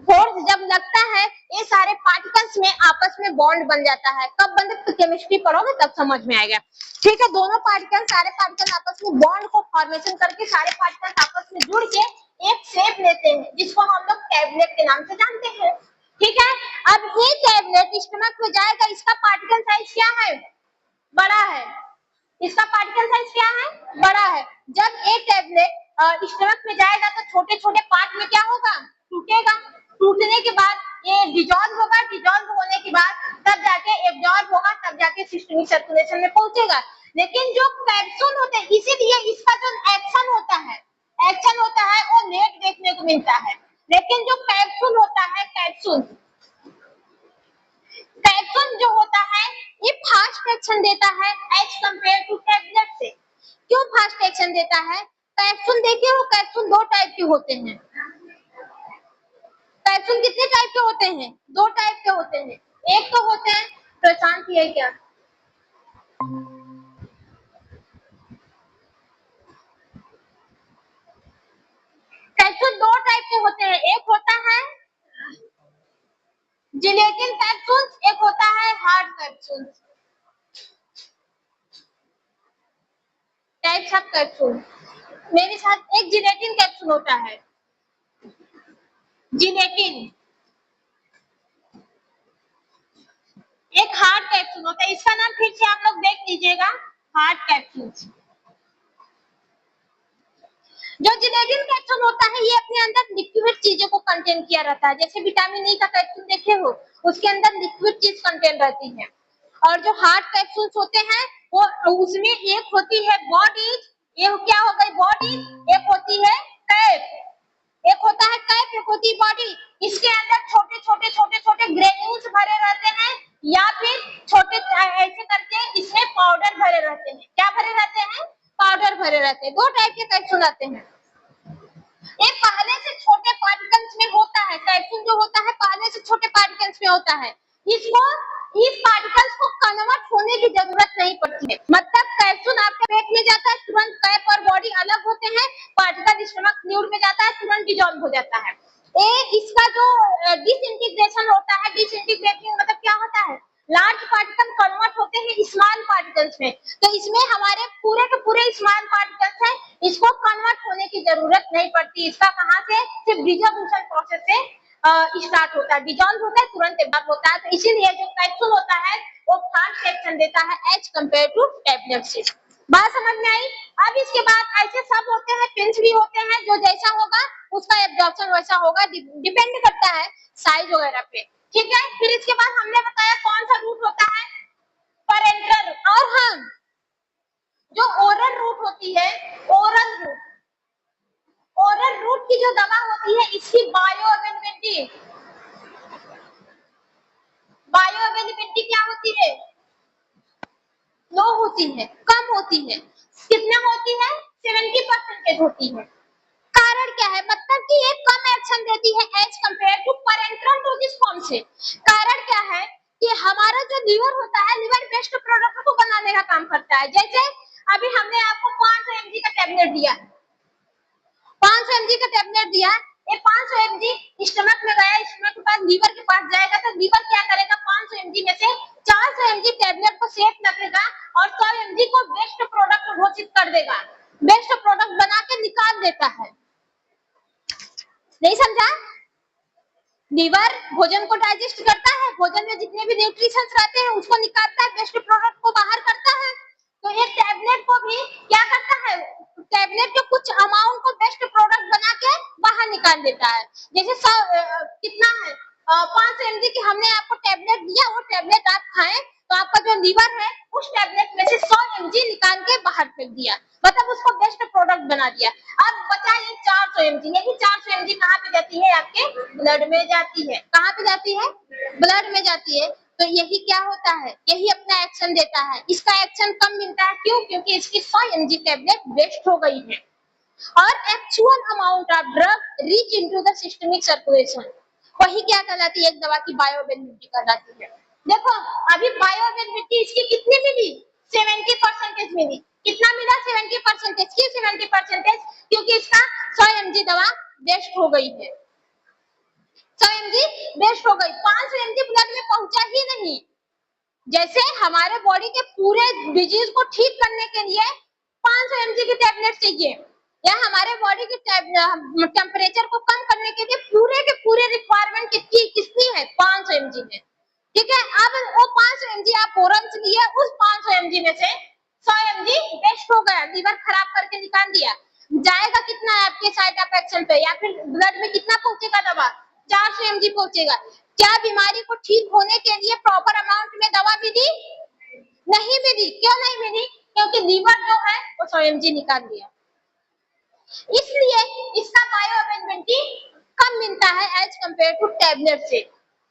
फोर्स जब लगता है, ये सारे पार्टिकल्स में आपस में बॉन्ड बन जाता है। कब बनता है? केमिस्ट्री पढ़ोगे तब समझ में आएगा। ठीक है, दोनों पार्टिकल, सारे पार्टिकल आपस में बॉन्ड को फॉर्मेशन करके सारे पार्टिकल आपस में जुड़ के एक शेप लेते हैं, जिसको हम लोग टैबलेट के नाम से जानते हैं। ठीक है, अब ये टैबलेट स्टमक में जाएगा, इसका पार्टिकल साइज क्या है? बड़ा है। इसका पार्टिकल साइज क्या है? बड़ा है। जब ये टैबलेट स्टमक में जाएगा तो छोटे छोटे पार्ट में क्या होगा? टूटेगा। टूटने के बाद ये डिजॉल्व होगा, डिजॉल्व होने के बाद तब जाके एब्जॉर्ब होगा, तब जाके सिस्टमिक सर्कुलेशन में पहुंचेगा। लेकिन जो कैप्सूल होते हैं, इसीलिए इसका जो एक्शन होता है वो लेट देखने को मिलता है। लेकिन जो कैप्सूल होता है, कैप्सूल जो होता है, ये फास्ट एक्शन देता है एज कंपेयर टू टैबलेट से। क्यों फास्ट एक्शन देता है? कैप्सूल देखिए, वो कैप्सूल दो टाइप के होते हैं। कैप्सूल कितने टाइप के होते हैं? दो टाइप के होते हैं। एक तो होते हैं, प्रशांत ये क्या, कैप्सूल दो टाइप के होते हैं। एक होता है जिलेटिन कैप्सूल, एक होता है hard capsule. Types of capsule. मेरे साथ एक जिलेटिन कैप्सूल होता है, जिलेटिन। एक हार्ड कैप्सूल होता है, इसका नाम फिर से आप लोग देख लीजिएगा, हार्ड कैप्सूल। जो जिलेटिन कैप्सूल होता है, ये अपने अंदर लिक्विड चीजों को कंटेन किया रहता है। जैसे विटामिन ई का कैप्सूल देखे हो, उसके अंदर लिक्विड चीज कंटेन रहती है। और जो हार्ड कैप्सूल्स होते हैं, वो उसमें एक होती है बॉडीज, ये क्या हो गई? बॉडीज। एक होती है कैप, एक होता है कैप, एक होती है बॉडी। इसके अंदर छोटे छोटे छोटे छोटे ग्रेन्यूल्स भरे रहते हैं, या फिर छोटे ऐसे करके इसमें पाउडर भरे रहते हैं। क्या भरे रहते हैं? पाउडर भरे रहते हैं। दो टाइप के कैप्सूल आते हैं। ये पहले से छोटे पार्टिकल्स में होता है, कैप्सूल जो होता है पहले से छोटे पार्टिकल्स में होता है। इसको इस पार्टिकल्स को कन्वर्ट होने की जरूरत नहीं पड़ती है। मतलब कैप्सूल आपके पेट में जाता है, तुरंत कैप और बॉडी अलग होते हैं, पार्टिकल स्टमक फ्लूइड में जाता है, तुरंत डिसॉल्व हो जाता है। इसका जो डिसइंटीग्रेशन होता है, डिसइंटीग्रेटिंग मतलब क्या होता है? लार्ज पार्टिकल कन्वर्ट होते हैं स्मॉल पार्टिकल्स में। तो इसमें हमारे पूरे के पूरे स्मॉल पार्टिकल्स हैं, इसको कन्वर्ट होने की जरूरत नहीं पड़ती। इसका कहाँ से, सिर्फ डिसोल्यूशन प्रोसेस से स्टार्ट होता है, डिजॉल्व होता है, तुरंत एब्जॉर्ब होता है। तो इसीलिए जो कैप्सूल होता है वो फास्ट एक्शन देता है एज कंपेयर टू टैबलेट से। बात समझ में आई। अब इसके बाद ऐसे सब होते हैं, पिल्स भी होते हैं, जो जैसा होगा उसका एब्जॉर्प्शन वैसा होगा, डिपेंड करता है साइज वगैरह पे, ठीक है। फिर इसके बाद हमने बताया कौन सा रूट होता है, पैरेंटल। और हम जो ओरल रूट होती है, ओरल रूट की जो दवा होती है, इसकी बायोअवेलेबिलिटी क्या होती है, लो होती है, कम होती है। कितना होती है, 70% होती है। कारण क्या है, मतलब कि ये कम एक्शन देती है as compare to parenteral dosage form से। कारण क्या है कि हमारा जो लीवर होता है, लीवर बेस्ट प्रोडक्ट को बनाने का काम करता है। जैसे अभी हमने आपको 500 mg का टैबलेट दिया, 500 mg का टैबलेट दिया, ये 500 mg स्टमक में गया, स्टमक के पास लीवर के पास जाएगा, तो लीवर क्या करेगा, 500 mg में से 400 mg टैबलेट को सेफ रखेगा और 100 mg को बेस्ट प्रोडक्ट घोषित कर देगा, बेस्ट प्रोडक्ट बना के निकाल देता है। नहीं समझा? लीवर भोजन को डाइजेस्ट करता है, भोजन में जितने भी न्यूट्रिशंस रहते हैं उसको निकालता है, बेस्ट प्रोडक्ट को बाहर करता है। तो ये टैबलेट को भी क्या करता है, टैबलेट के कुछ अमाउंट को बेस्ट प्रोडक्ट बना के बाहर निकाल देता है। जैसे कितना है, 500 mg की हमने आपको टैबलेट दिया, वो टैबलेट आप खाएं तो आपका जो लीवर है उस टैबलेट में से 100 mg निकाल के बाहर फेंक दिया, मतलब उसको बेस्ट प्रोडक्ट बना दिया। अब बचा ये 400 mg, ये 400 mg कहाँ पे जाती है, आपके ब्लड में जाती है। कहाँ पे जाती है, ब्लड में जाती है। तो यही क्या होता है, यही अपना एक्शन देता है। इसका एक्शन कम मिलता है, क्यों, क्योंकि इसकी 100 mg टैबलेट वेस्ट हो गई है और actual amount of drug reach into the systemic circulation, वही क्या कहलाती है, एक दवा की बायोअवेलेबिलिटी कहलाती है। देखो अभी बायोअवेलेबिलिटी इसकी कितनी मिली, 70% मिली। कितना मिला, 70%। क्यों 70%? क्योंकि इसका 100 mg दवा वेस्ट हो गई है, 100 mg वेस्ट हो गई, 500 mg ब्लड में पहुंचा ही नहीं। जैसे हमारे बॉडी के पूरे डिजीज को ठीक करने के लिए 500 mg की टैबलेट चाहिए, या हमारे बॉडी के टेम्परेचर को कम करने के लिए पूरे के पूरे रिक्वायरमेंट कितनी है, 500 mg में, ठीक है। अब वो 500 mg आप ओरल से लिए, उस 500 mg में से 100 mg वेस्ट हो गया, लीवर खराब करके निकाल दिया। जाएगा कितना है आपके साइड ऑफ एक्शन पे, या फिर ब्लड में कितना पहुंचेगा दवा, 400 mg पहुंचेगा। क्या बीमारी को ठीक होने के लिए प्रॉपर अमाउंट में दवा मिली, नहीं मिली। क्यों नहीं मिली, क्योंकि लीवर जो है वो 100 mg निकाल दिया, इसलिए इसका बायोअवेलेबिलिटी कम मिलता है एज कंपेयर टू टैबलेट से,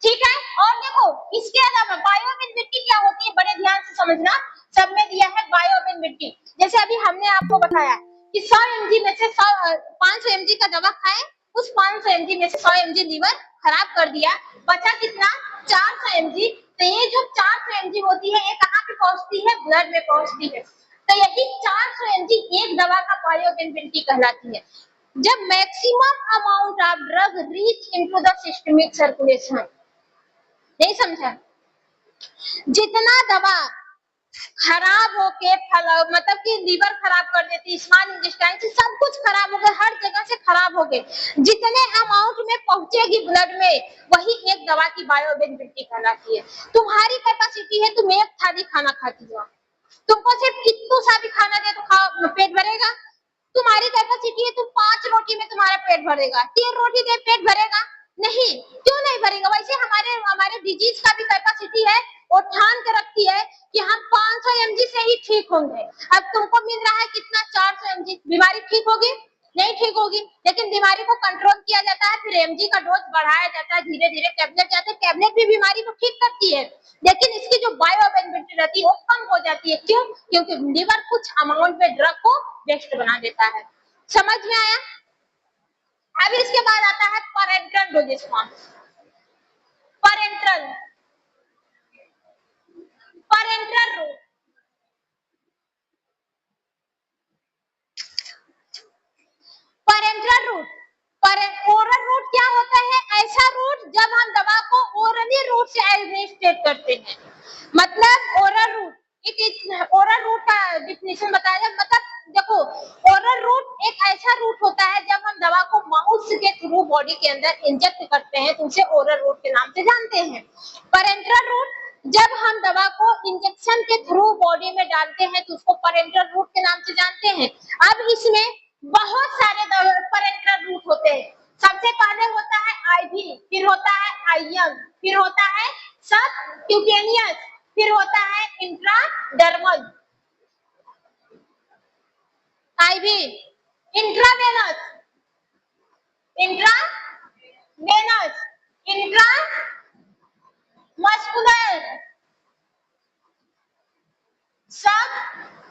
ठीक है। और देखो इसके अलावा बायोअवेलेबिलिटी क्या होती है, बड़े ध्यान से समझना, सब में दिया है बायोअवेलेबिलिटी। जैसे अभी हमने आपको बताया कि 100 mg में से 500 mg का दवा खाए, उस 500 mg में से 100 mg लीवर खराब कर दिया, बचा कितना, 400 mg। तो ये जो 400 mg होती है, ये कहाँ पे पहुंचती है, ब्लड में पहुंचती है। तो यही 400 mg एक दवा का बायोअवेलेबिलिटी कहलाती है, जब maximum amount of drug reach into the systemic circulation. नहीं समझा? जितना दवा खराब होके मतलब कि लीवर खराब कर देती, स्मॉल इंटेस्टाइन से सब कुछ खराब हो गया, हर जगह से खराब हो गए, जितने अमाउंट में पहुंचेगी ब्लड में, वही एक दवा की बायोअवेलेबिलिटी कहलाती है। तुम्हारी कैपेसिटी है, तुम एक थाली खाना खाती हो, तुमको सिर्फ कितनू सा भी खाना दे तो खाओ, पेट भरेगा। तुम्हारी कैपेसिटी है, तुम 5 रोटी में तुम्हारा पेट भरेगा, 3 रोटी दे पेट भरेगा नहीं, क्यों नहीं भरेगा। वैसे हमारे डिजीज का भी कैपेसिटी है, वो ठान के रखती है कि हम 500 mg से ही ठीक होंगे। अब तुमको मिल रहा है कितना, 400 mg, बीमारी ठीक होगी, नहीं ठीक होगी। लेकिन बीमारी को कंट्रोल किया जाता है, फिर mg का डोज बढ़ाया जाता है, धीरे धीरे टैबलेट जाते हैं, टैबलेट भी बीमारी को ठीक करती है, लेकिन इसकी जो बायोअवेलेबिलिटी रहती है वो कम हो जाती है। क्यों? क्योंकि लीवर कुछ अमाउंट में ड्रग को वेस्ट बना देता है। समझ में आया? अब इसके बाद आता है parenteral dosage form. Parenteral route, parenteral route, oral route क्या होता है, ऐसा रूट जब हम दवा को ओरली रूट से एडमिनिस्ट्रेट करते हैं, मतलब ओरल रूट। ओरल रूट का डिफिनेशन बताया, मतलब देखो ओरल रूट अंदर इंजेक्ट करते हैं तो उसे ओरल रूट के नाम से जानते हैं। पैरेंटल रूट, जब हम दवा को इंजेक्शन के थ्रू बॉडी में डालते हैं तो उसको पैरेंटल रूट के नाम से जानते हैं। अब इसमें बहुत सारे पैरेंटल रूट होते हैं। सबसे पहले होता है आईवी, फिर होता है आईएम, फिर होता है सबक्यूटेनियस, फिर होता है intradermal. IV, intravenous, intravenous, intramuscular, subcutaneous,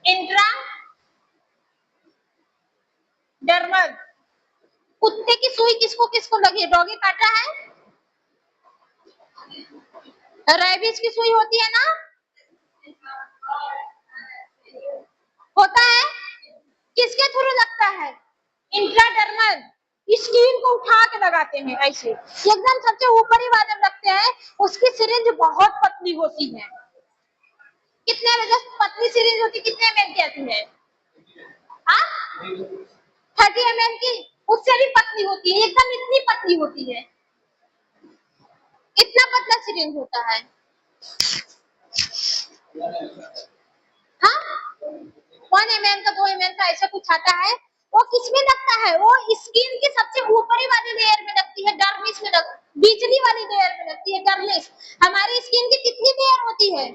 intradermal. कुत्ते की सुई किसको किसको लगी है? डॉगी काटा है? रेबीज की सुई होती है ना? होता है? किसके थ्रू लगता है? इंट्राडर्मल। स्किन को उठा के लगाते हैं ऐसे, एकदम सबसे ऊपरी वाले में लगते हैं। उसकी सिरिंज बहुत पतली होती है। कितने पतली सिरिंज होती, कितने एमएल की आती है? 30 एमएल की, उससे भी पतली होती है, एकदम इतनी पतली होती है, इतना पतला सिरिंज होता है। हाँ, 1 ml का 2 ml का ऐसा कुछ आता है। वो किसमें लगता है? वो स्किन की सबसे ऊपरी वाली लेयर में लगती है, डर्मिस में बिजली वाली लेयर में लगती है, डर्मिस। हमारी स्किन की कितनी लेयर होती है?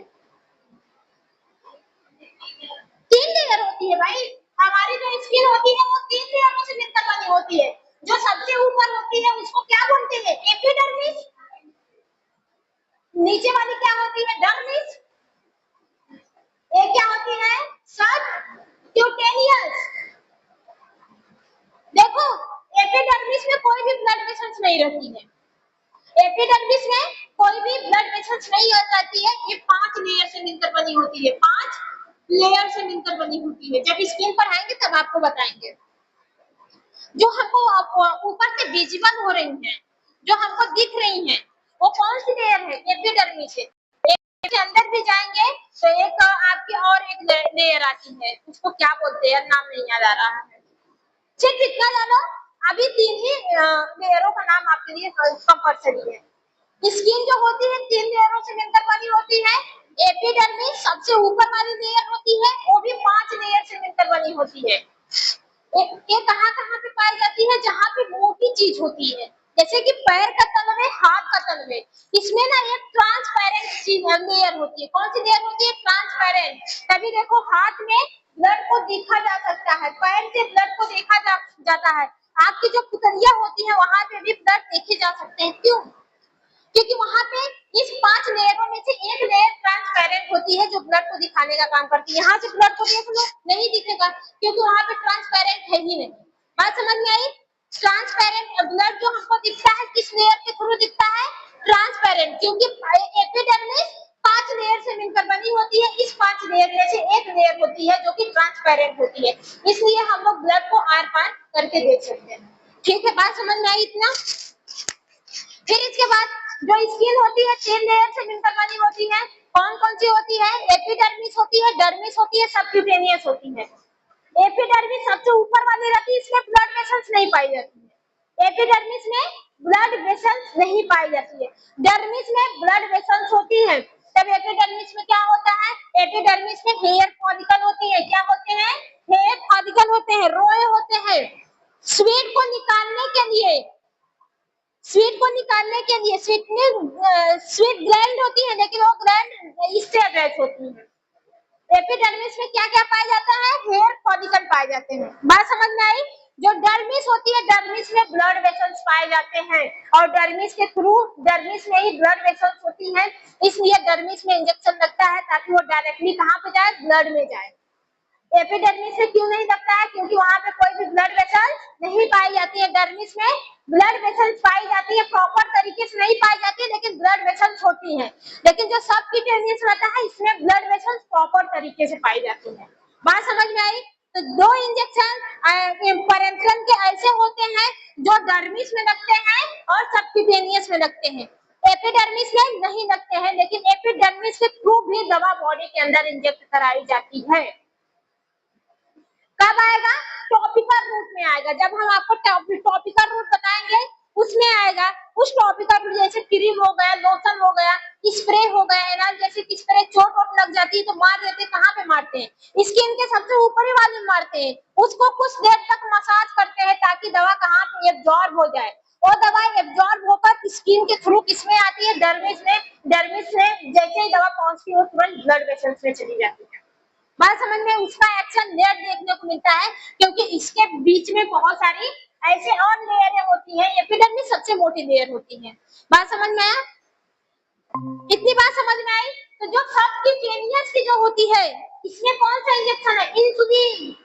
3 लेयर होती है भाई। हमारी जो स्किन होती है वो 3 लेयरों से मिलकर बनी होती है। जो सबसे ऊपर होती है उसको क्या बोलते हैं? एपिडर्मिस। नीचे वाली क्या होती है? डर्मिस। ये क्या होती है? सबक्यूटेनियस। देखो, एपिडर्मिस में कोई भी ब्लड वेसल्स नहीं रहती है। एपिडर्मिस में कोई भी ब्लड वेसल्स नहीं रहती है। ये 5 लेयर से मिलकर बनी होती है, 5 लेयर से मिलकर बनी होती है। जब स्किन पर आएंगे तब आपको बताएंगे। जो हमको ऊपर से विजिबल हो रही हैं, जो हमको दिख रही हैं, वो कौन सी लेयर है? एपिडर्मिस है। के अंदर भी जाएंगे तो एक आपकी और एक लेयर आती है, उसको क्या बोलते हैं, नाम नहीं याद आ रहा है। सिर्फ इतना जानो, अभी 3 ही लेयरों का नाम आपके लिए कंपल्सरी है। स्किन जो होती है 3 लेयरों से मिलकर बनी होती है। एपिडर्मिस सबसे ऊपर वाली लेयर होती है, वो भी 5 लेयर से मिलकर बनी होती है। ये कहाँ-कहाँ पे पाई जाती है? जहाँ पे मोटी चीज होती है, जैसे कि पैर का तलवे, हाथ का तलवे, इसमें ना एक ट्रांसपेरेंट लेयर होती है। कौन सी लेयर होती है? ट्रांसपेरेंट। तभी देखो हाथ में ब्लड को देखा जा सकता है, पैर से ब्लड को देखा जाता है। आपकी जो पुतलियां होती है वहां पे भी ब्लड देखे जा सकते हैं। क्यों? क्योंकि वहां पे इस 5 लेयरों में से एक लेयर ट्रांसपेरेंट होती है जो ब्लड को दिखाने का काम करती है। यहाँ से ब्लड को देख लो, नहीं दिखेगा क्योंकि वहां पे ट्रांसपेरेंट है ही नहीं। बात समझ में आई? ट्रांसपेरेंट ब्लड जो हमको दिखता है किस लेयर के थ्रू दिखता है? ट्रांसपेरेंट। क्योंकि एपिडर्मिस 5 लेयर से मिलकर बनी होती है। इस 5 लेयर में से एक लेयर होती है जो कि ट्रांसपेरेंट होती है, इसलिए हम लोग ब्लड को आर पार करके देख सकते हैं। ठीक है, बात समझ में आई इतना? फिर इसके बाद जो स्किन होती है 3 लेयर से मिलकर बनी होती है। कौन कौन सी होती है? एपिडर्मिस होती है, डर्मिस होती है, सबक्यूटेनियस होती है। एपिडर्मिस सबसे ऊपर वाली रहती है, इसमें ब्लड वेसल्स नहीं पाई जाती है। एपिडर्मिस में ब्लड वेसल्स नहीं पाई जाती है, डर्मिस में ब्लड वेसल्स होती है। तब एपिडर्मिस में क्या होता है? एपिडर्मिस में हेयर फॉलिकल होती है। क्या होते हैं? हेयर फॉलिकल होते हैं, रोए होते हैं। स्वीट को निकालने के लिए, स्वीट ग्लैंड होती है, लेकिन वो ग्लैंड इससे अटैच होती है। एपिडर्मिस में क्या क्या पाया जाता है? हेयर फॉलिकल पाए जाते हैं। बात समझ में आई? जो डर्मिस होती है, डर्मिस में ब्लड वेसल्स पाए जाते हैं और डर्मिस के थ्रू, डर्मिस में ही ब्लड वेसल्स होती है, इसलिए डर्मिस में इंजेक्शन लगता है ताकि वो डायरेक्टली कहाँ पे जाए? ब्लड में जाए। एपिडर्मिस में क्यों नहीं लगता है? क्योंकि वहां पे कोई भी ब्लड वेसल्स नहीं पाई जाती है। डर्मिस में ब्लड वेसल्स पाई जाती है, प्रॉपर तरीके से नहीं पाई जाती है, लेकिन ब्लड वेसल्स होती हैं। लेकिन जो सबक्यूटेनियस रहता है इसमें ब्लड वेसल्स प्रॉपर तरीके से पाई जाती है। बात समझ में आई? तो 2 इंजेक्शन पैरेंथ्रम के ऐसे होते हैं जो डर्मिस में लगते हैं और सबक्यूटेनियस में लगते हैं। एपिडर्मिस में नहीं लगते हैं, लेकिन एपिडर्मिस के थ्रू भी दवा बॉडी के अंदर इंजेक्ट कराई जाती है। कब आएगा? टॉपिकल रूट में आएगा। जब हम आपको टॉपिकल रूट बताएंगे उसमें आएगा। उस टॉपिकल रूट जैसे क्रीम हो गया, लोशन हो गया, स्प्रे हो गया, एनाल्जेसिक स्प्रे, चोट वोट लग जाती है तो मार देते, कहाँ पे मारते हैं? स्किन के सबसे ऊपरी वाले में मारते हैं। उसको कुछ देर तक मसाज करते हैं ताकि दवा कहाँ पे एब्जॉर्ब हो जाए। वो दवा एब्जॉर्ब होकर स्किन के थ्रू किसमें आती है? डर्मिस में। डर्मिस में जैसे ही दवा पहुंचती है तुरंत ब्लड वेसल्स में चली जाती है। बात समझ में? उसका एक्शन लेयर देखने को मिलता है क्योंकि इसके बीच में बहुत सारी ऐसे और लेयरें होती हैं। एपिडर्मिस सबसे मोटी लेयर होती है। बात समझ में आया? इतनी बात समझ में आई? तो जो सबक्यूटेनियस की जो होती है, इसमें कौन सा इंजेक्शन है? इंसुलिन।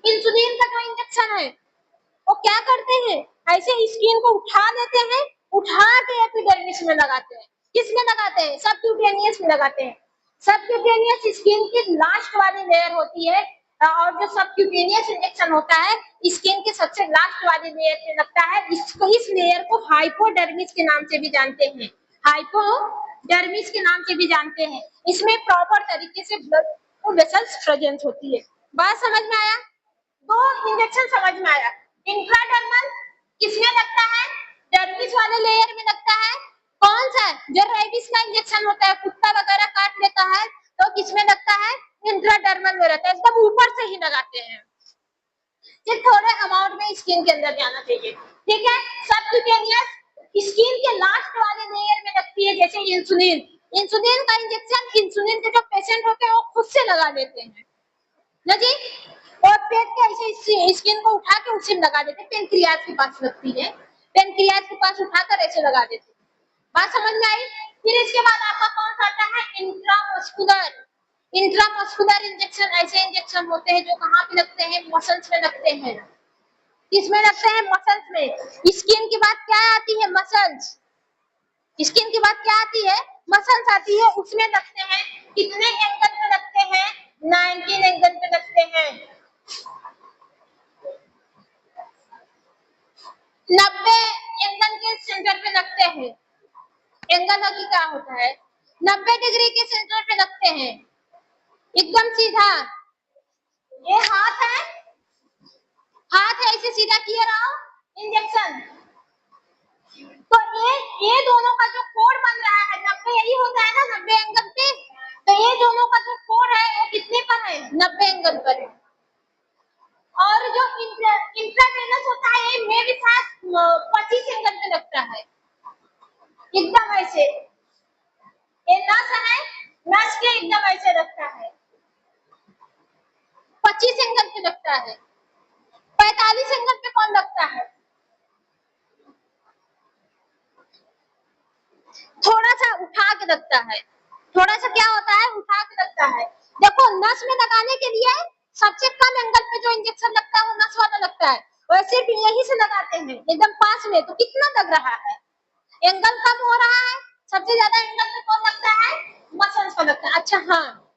इंसुलिन का जो इंजेक्शन है वो क्या करते हैं? ऐसे स्किन को उठा लेते हैं, उठा के एपिडर्मिस में लगाते हैं। किसमें लगाते हैं? सबक्यूटेनियस में लगाते हैं। सबक्यूटेनियस स्किन की लास्ट वाली लेयर होती है और जो सबक्यूटेनियस इंजेक्शन होता है स्किन के सबसे लास्ट वाली लेयर पे लगता है। इस लेयर को हाइपोडर्मिस के नाम से भी जानते हैं। हाइपोडर्मिस के नाम से भी जानते हैं। इसमें प्रॉपर तरीके से ब्लड वेसल्स प्रेजेंट होती है। बात समझ में आया? दो इंजेक्शन समझ में आया। इंट्राडर्मल किसमें लगता है? डर्मिस वाले लेयर में लगता है। कौन सा? जो रेबिस का इंजेक्शन होता है, कुत्ता वगैरह काट लेता है तो किसमें लगता है? इंट्राडर्मल में रहता है। एकदम ऊपर से ही लगाते हैं, सिर्फ थोड़े अमाउंट में स्किन के अंदर जाना चाहिए। ठीक है? सबक्यूटेनियस स्किन के लास्ट वाले लेयर में लगती है। जैसे इंसुलिन, इंसुलिन का इंजेक्शन इंसुलिन के जो पेशेंट होते हैं वो खुद से लगा लेते हैं ना जी। और पेट के ऐसे स्किन को उठा के उसे लगा देते हैं। पेनक्रियाज के पास लगती है, पेनक्रियाज के पास उठाकर ऐसे लगा देते हैं। बात समझ में आई? फिर इसके बाद आपका कौन सा आता है? इंट्रामस्कुलर। इंट्रामस्कुलर इंजेक्शन ऐसे इंजेक्शन होते हैं जो कहाँ पे लगते हैं? मसल्स में लगते हैं। किसमें लगते हैं? मसल्स में। स्किन की बात क्या आती है? मसल्स। स्किन की बात क्या आती है? मसल्स आती है, उसमें लगते हैं। कितने एंगल पे लगते हैं? 19 एंगल पे लगते हैं। 90 एंगल के सेंटर पे लगते हैं। एंगल की क्या होता है? 90 डिग्री के सेंटर पे लगते हैं, एकदम सीधा। ये हाथ है, हाथ है, ऐसे सीधा किए रहो इंजेक्शन। तो ये दोनों का जो कोण बन रहा है 90, यही होता है ना 90 एंगल पे। तो ये दोनों का जो कोण है वो कितने पर है? 90 एंगल पर है। और जो इंट्रावेनस होता है ये मेरे साथ 25 एंगल पे लगता है, एकदम ऐसे। ये नस है, नस के एकदम ऐसे लगता है, 25 एंगल पे लगता है। 45 एंगल पे कौन लगता है? थोड़ा सा उठा के लगता है। थोड़ा सा क्या होता है? उठा के लगता है। देखो नस में लगाने के लिए सबसे कम एंगल पे जो इंजेक्शन लगता है वो नस वाला लगता है। वैसे भी यही से लगाते हैं एकदम पास में, तो कितना लग रहा है? एंगल कम हो रहा है। सबसे ज्यादा एंगल पे कौन लगता है? मसल्स पर लगता है। अच्छा हाँ,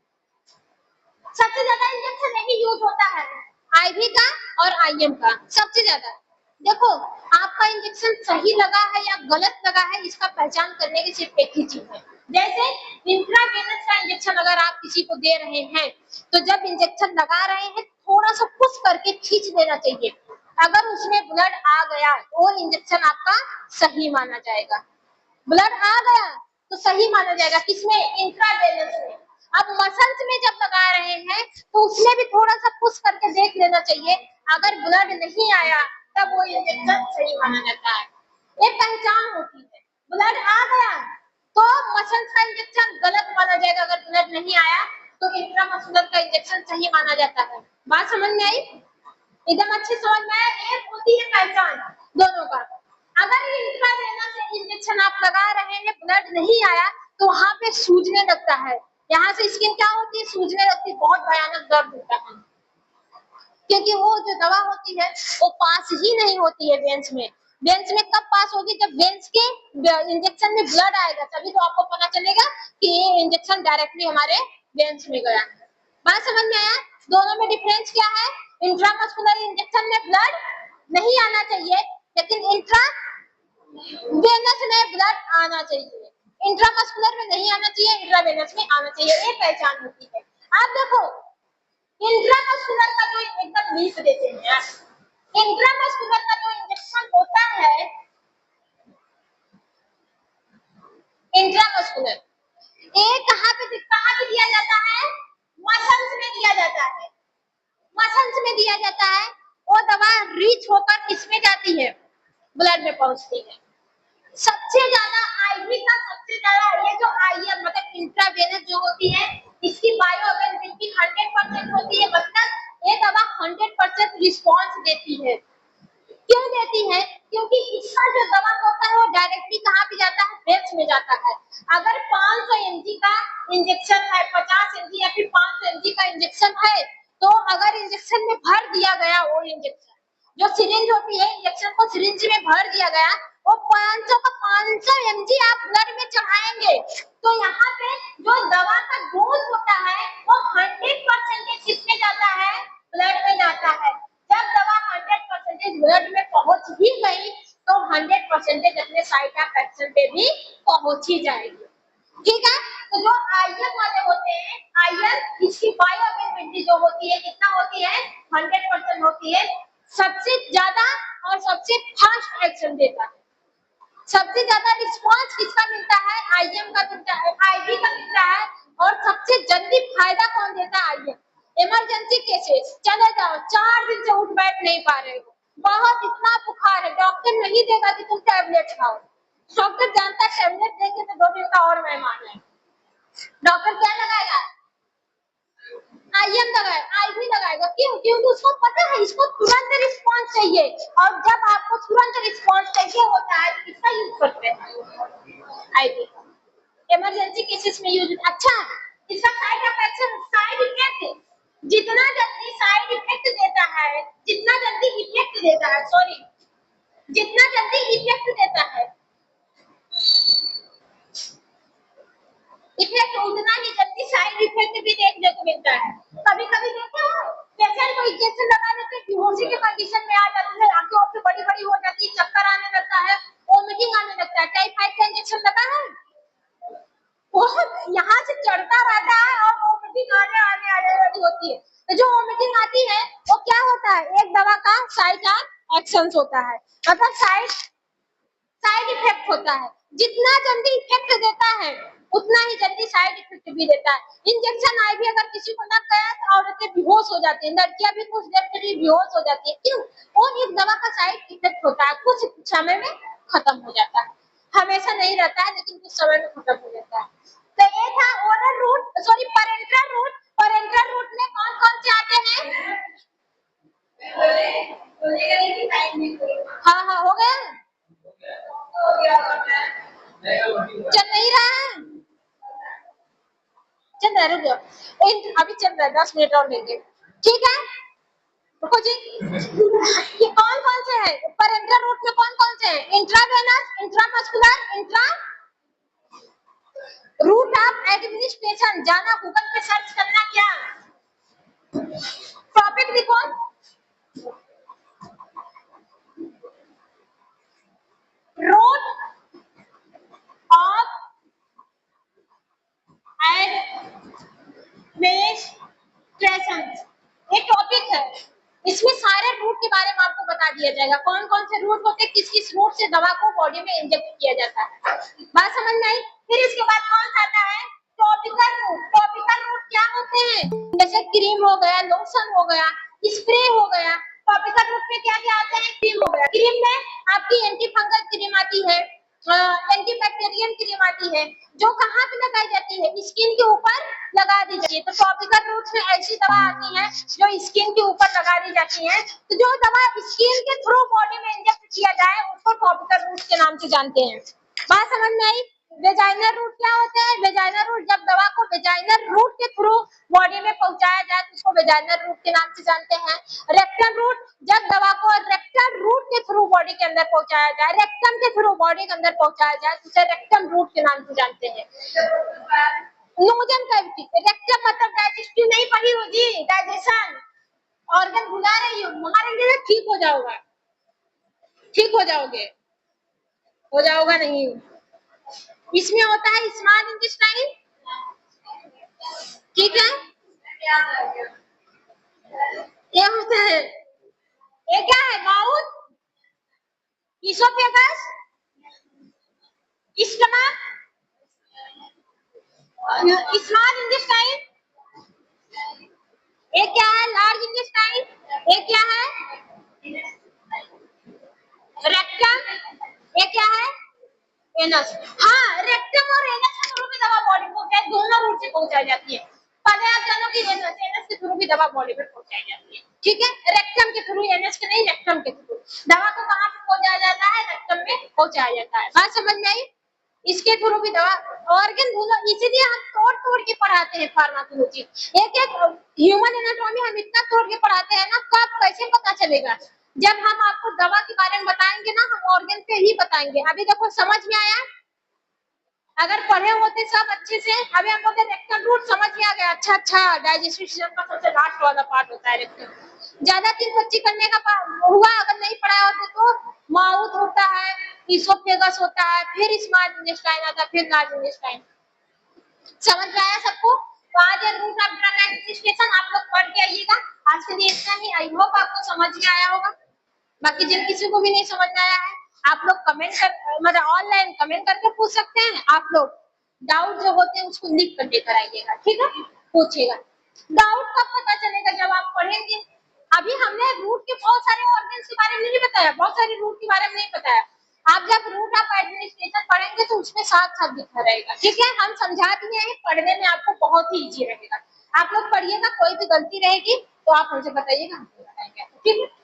सबसे ज्यादा इंजेक्शन यही यूज होता है, आईवी का और आईएम का सबसे ज्यादा। देखो आपका इंजेक्शन सही लगा है या गलत लगा है इसका पहचान करने की सिर्फ एक ही चीज है। जैसे इंट्रावेनस का इंजेक्शन अगर आप किसी को दे रहे हैं तो जब इंजेक्शन लगा रहे हैं थोड़ा सा पुश करके खींच देना चाहिए। अगर उसमें ब्लड आ गया तो वो इंजेक्शन आपका सही माना जाएगा। ब्लड आ गया तो सही माना जाएगा। किसमें? इंट्रावेनस में। अब मसल्स में जब लगा रहे हैं तो उसमें भी थोड़ा सा पुश करके देख लेना चाहिए। अगर ब्लड नहीं आया तब वो इंजेक्शन सही माना जाता है। ये पहचान होती है। ब्लड आ गया तो मसल्स का इंजेक्शन गलत माना जाएगा, अगर ब्लड नहीं आया तो इंट्रामस्कुलर का इंजेक्शन सही माना जाता है। बात समझ में आई? एकदम अच्छे समझ में आया। ये होती है पहचान दोनों का। अगर इंट्रावेनस इंजेक्शन आप लगा रहे हैं ब्लड नहीं आया तो वहां पे सूजने लगता है। यहाँ से स्किन क्या होती है? सूजने लगती है, बहुत भयानक दर्द होता है क्योंकि वो जो दवा होती है वो पास ही नहीं होती है वेन्स में। वेन्स में कब पास होगी? जब वेन्स के इंजेक्शन में ब्लड आएगा तभी तो आपको पता चलेगा कि ये इंजेक्शन डायरेक्टली हमारे वेन्स में गया। बात समझ में आया? दोनों में डिफरेंस क्या है? इंट्रामस्कुलर इंजेक्शन में ब्लड नहीं आना चाहिए लेकिन इंट्रावेनस में ब्लड आना चाहिए। इंट्रामस्कुलर में नहीं आना चाहिए, इंट्रावेनस में आना चाहिए। ये पहचान होती है। आप देखो इंट्रामस्कुलर का जो एकदम लीफ देते हैं, इंट्रामस्कुलर का जो इंजेक्शन होता है, इंट्रामस्कुलर ये कहाँ पे दिया जाता है? मसल्स में दिया जाता है, मसल्स में दिया जाता है। वो दवा रीच होकर किसमें जाती है? ब्लड में पहुंचती है। सबसे ज्यादा आईवी का सबसे ज्यादा ये जो आईएम मतलब इंट्रावेनस जो होती है, इसकी बायो अवेलेबिलिटी 100% होती है, मतलब ये दवा 100% रिस्पॉन्स देती है। क्यों देती है? क्योंकि इसका जो दवा होता है वो डायरेक्टली कहाँ पे जाता है? वेन्स में जाता है। अगर 500 mg का इंजेक्शन है, 50 mg या फिर 500 mg का इंजेक्शन है, तो अगर इंजेक्शन में भर दिया गया वो इंजेक्शन, जो सिरिंज होती है, इंजेक्शन को सिरिंज में भर दिया गया, वो 500 का 500 mg आप ब्लड में चढ़ाएंगे, तो यहाँ पे जो दवा का डोज होता है वो 100% किसमें जाता है? ब्लड में जाता है। जब दवा 100% ब्लड में पहुंच भी गई तो 100% अपने साइट ऑफ एक्शन पे भी पहुंच ही जाएगी। ठीक है, तो जो आईएम वाले होते हैं, आईएम इसकी बायो अवेलेबिलिटी जो होती है कितना होती है? 100% होती है। सबसे ज्यादा और सबसे फास्ट एक्शन देता है। सबसे ज्यादा रिस्पांस किसका मिलता है? आईएम का मिलता है, आईवी का मिलता है। और सबसे जल्दी फायदा कौन देता है? आईएम। इमरजेंसी केसेस चले जाओ, 4 दिन से उठ बैठ नहीं पा रहे हो, बहुत इतना बुखार है, डॉक्टर नहीं देगा कि तुम टैबलेट खाओ, डॉक्टर जानता है टैबलेट देंगे तो 2 दिन का और मेहमान है, डॉक्टर क्या लगाएगा? आईएम लगाए, आईवी लगाएगा। क्यों? क्योंकि उसको पता है इसको तुरंत रिस्पांस चाहिए, और जब आपको तुरंत रिस्पांस चाहिए होता है तो किसका यूज करते हैं? आईवी का। इमरजेंसी केसेस में यूज। अच्छा, इसका साइड इफेक्ट, साइड इफेक्ट जितना जल्दी साइड इफेक्ट देता है, जितना जल्दी इफेक्ट देता है, सॉरी, जितना जल्दी इफेक्ट देता है, इफेक्ट उतना ही जल्दी साइड इफेक्ट भी देखने को मिलता है। कभी कभी देखते हो पेशेंट को इंजेक्शन लगा देते, बेहोशी के कंडीशन में आ जाते हैं, आंखें ओंखें बड़ी बड़ी हो जाती है, चक्कर आने लगता है, वोमिटिंग आने लगता है। टाइफाइड का इंजेक्शन लगा है, वो यहाँ से चढ़ता रहता है और वोमिटिंग आने वाली होती है। तो जो वोमिटिंग आती है वो क्या होता है? एक दवा का साइड एक्शन होता है, मतलब साइड इफेक्ट होता है। जितना जल्दी इफेक्ट देता है उतना ही जल्दी साइड इफेक्ट भी देता है। इंजेक्शन आईवी अगर किसी को लग गया तो औरतें बेहोश हो जाती है, लड़कियां भी कुछ देर के लिए बेहोश हो जाती है। क्यों? वो एक दवा का साइड इफेक्ट होता है, कुछ समय में खत्म हो जाता है, हमेशा नहीं रहता है लेकिन कुछ समय में खत्म हो जाता है। तो ये था oral route, sorry parenteral route. Parenteral route में कौन कौन से आते हैं? हाँ हाँ हो गया, चल नहीं रहा है, चल रहा, रुक जाओ, अभी चल रहा है, 10 मिनट और लेंगे, ठीक है? रुको जी, ये कौन कौन से हैं? पैरेंटल रूट में कौन कौन से हैं? Intravenous, intramuscular, intra route of administration. जाना गूगल पे सर्च करना, क्या टॉपिक लिखो, रूट ऑफ एडमिनिस्ट्रेशन, ये टॉपिक है। इसमें सारे रूट के बारे में आपको बता दिया जाएगा, कौन कौन से रूट होते हैं, किस किस रूट से दवा को बॉडी में इंजेक्ट किया जाता है। बात समझ में आई? फिर इसके बाद कौन सा आता है? Topical root. टॉपिकल रूट क्या होते हैं? जैसे क्रीम हो गया, लोशन हो गया, स्प्रे हो गया। टॉपिकल रूट में क्या क्या आता है? क्रीम हो गया, क्रीम में आपकी एंटी फंगल क्रीम आती है, एंटीबैक्टीरियल क्रीम आती है, जो कहाँ पे लगाई जाती है? स्किन के ऊपर लगा दी जाती है। तो टॉपिकल रूट में ऐसी दवा आती है जो स्किन के ऊपर लगा दी जाती है। तो जो दवा स्किन के थ्रू बॉडी में इंजेक्ट किया जाए उसको टॉपिकल रूट के नाम से जानते हैं। बात समझ में आई? वेजाइनल रूट क्या होते हैं? वेजाइनल रूट जब दवा को वेजाइनल रूट के थ्रू बॉडी में पहुंचाया जाए तो उसको वेजाइनल रूट के नाम से जानते हैं। रेक्टल रूट जब दवा को रेक्टल रूट के थ्रू बॉडी के अंदर पहुंचाया जाए, रेक्टम के थ्रू बॉडी के अंदर पहुंचाया जाए तो उसे रेक्टम रूट के नाम से जानते हैं। नोजन कैविटी, रेक्टम मतलब डाइजेस्टिव नहीं पढ़ी हो जी, डाइजेशन ऑर्गन भुला रही हो, मारेंगे तो ठीक हो जाओगा, ठीक हो जाओगे, हो जाओगा नहीं। इसमें होता है स्मॉल इंटेस्टाइन, ठीक है? ये होता है, ये क्या है? Mouth, oesophagus, stomach, small intestine, ये क्या है? लार्ज इंटेस्टाइन, ये क्या है? रेक्टम, ये क्या है? एनस। हाँ, रेक्टम और एनस के थ्रू भी दवा बॉडी को क्या दोनों रूट से पहुंचाई जाती है। पहले आप जानो कि एनस के थ्रू भी दवा बॉडी में पहुंचाई जाती है, ठीक है? रेक्टम के थ्रू, एनस के नहीं, रेक्टम के थ्रू दवा को कहाँ पे पहुंचाया जाता है? रेक्टम में पहुंचाया जाता है। बात समझ में आई? इसके थ्रू भी दवा, ऑर्गन भूलो, इसीलिए हम तोड़ तोड़ के पढ़ाते हैं फार्माकोलॉजी। एक एक ह्यूमन एनाटॉमी हम इतना तोड़ के पढ़ाते हैं ना, कब कैसे पता चलेगा? जब हम आपको दवा के बारे में बताएंगे ना, हम ऑर्गन पे ही बताएंगे। अभी देखो समझ में आया? अगर पढ़े होते सब अच्छे से, अभी हम बोलते रेक्टम रूट समझ में आ गया, अच्छा डाइजेस्टिव सिस्टम का सबसे लास्ट वाला पार्ट होता है रेक्टम। ज्यादा चीज बच्ची करने का हुआ, अगर नहीं पढ़ाया होते तो माउथ होता है, इसोफेगस होता है, फिर स्मॉल इंटेस्टाइन आता है, फिर लार्ज इंटेस्टाइन। समझ में आया सबको? तो आज ये रूट ऑफ ड्रग एडमिनिस्ट्रेशन आप लोग पढ़ के आइएगा। आज के लिए इतना ही। आई होप आपको समझ में आया होगा। बाकी जिन किसी को भी नहीं समझ में आया है, आप लोग कमेंट कर, मतलब ऑनलाइन कमेंट करके पूछ सकते हैं। आप लोग डाउट जो होते हैं उसको लिख कर लेकर आइएगा, ठीक है? पूछिएगा। डाउट कब पता चलेगा? जब आप पढ़ेंगे। अभी हमने रूट के बहुत सारे ऑर्गन्स के बारे में नहीं बताया, बहुत सारे रूट के बारे में नहीं बताया। आप जब रूट ऑफ एडमिनिस्ट्रेशन पढ़ेंगे तो उसमें साथ साथ लिखा रहेगा, ठीक है? हम समझा दिए हैं, पढ़ने में आपको बहुत ही इजी रहेगा। आप लोग पढ़िएगा, कोई भी गलती रहेगी तो आप हमसे बताइएगा, हम बताएंगे, ठीक है?